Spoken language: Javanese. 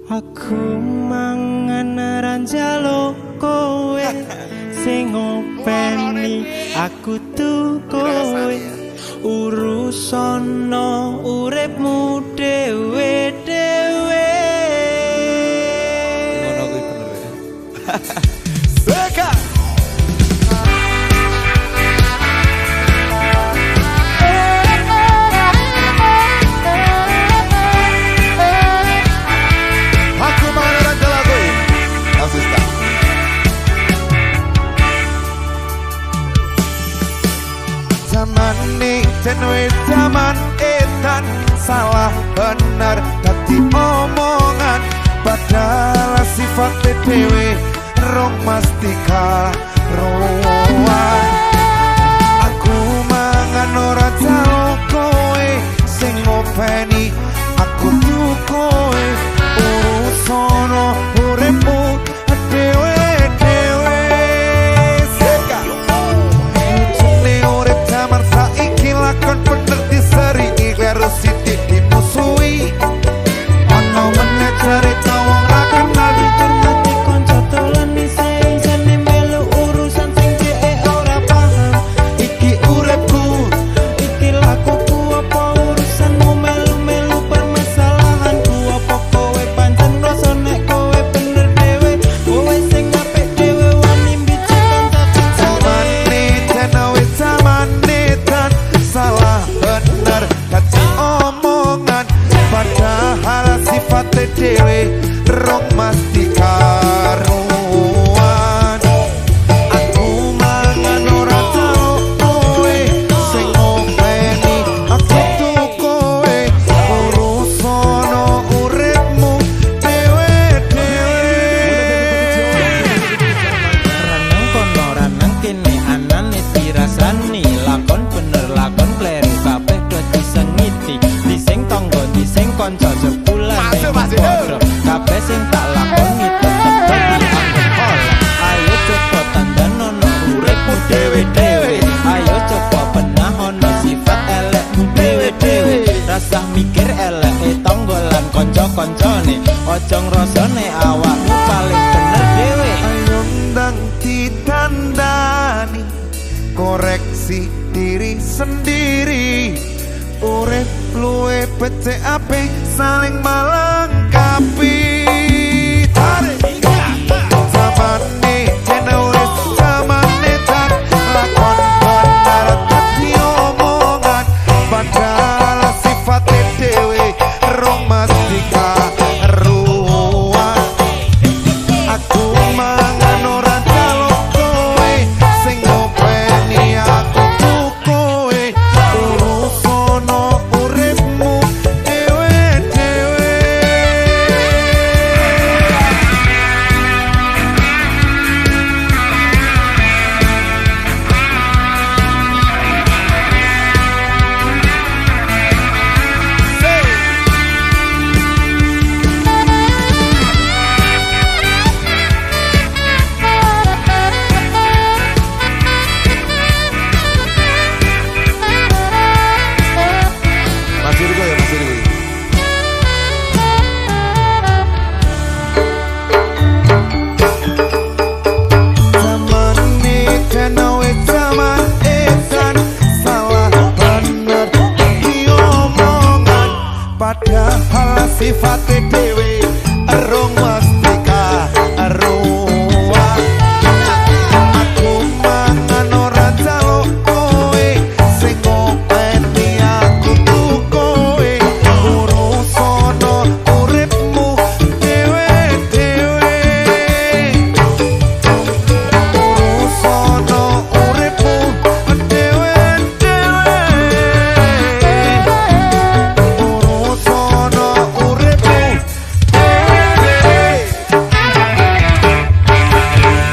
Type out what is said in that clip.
Aku mangan ranjalo kowe sing ngopeni aku tuh kowe urusono uripmu dhewe-dhewe. Ngono kuwi bener ya. Seka zaman edan salah bener dadi omongan padahal sifat dhewe rong mastika roan aku mangan ora jalo kowe sing ngopeni aku tuh kowe urusono uripmu dhewe dhewe seka lucune urip zaman saiki lakon bener diseri ikler sithik dimusuhi ono meneh cerita wong ra kenal Termati konco dolan sing jane melu urusan sing dhek ora paham. iki uripku Iki lakuku apa urusanmu melu-melu permasalahanku apa kowe pancen rasa nek kowe bener dhewe kowe sing apik dhewe wani mbicarakan tapi zamane jenawe zamane dan salah bener dadi omongan padahal sifat dhewe rong mesti karuan aku mangan ora tau kowe sing ngopeni aku tuh kowe urusono uripmu dhewe-dhewe ranang kono ranang kene anane dirasani lakon bener lakon kleru kabeh do disengiti dising tangga dising kanca jebulan padha kabeh sing tak lakoni tetep dadi anggap olah ayo coba tandanono uripmu dhewe-dhewe ayo coba benahono sifat elekmu dhewe-dhewe rasa mikir eleke tangga lan kanca-kancane aja ngrasane awakmu paling bener dhewe. ayo ndang ditandani koreksi diri sendiri urip luwe becek apik saling malah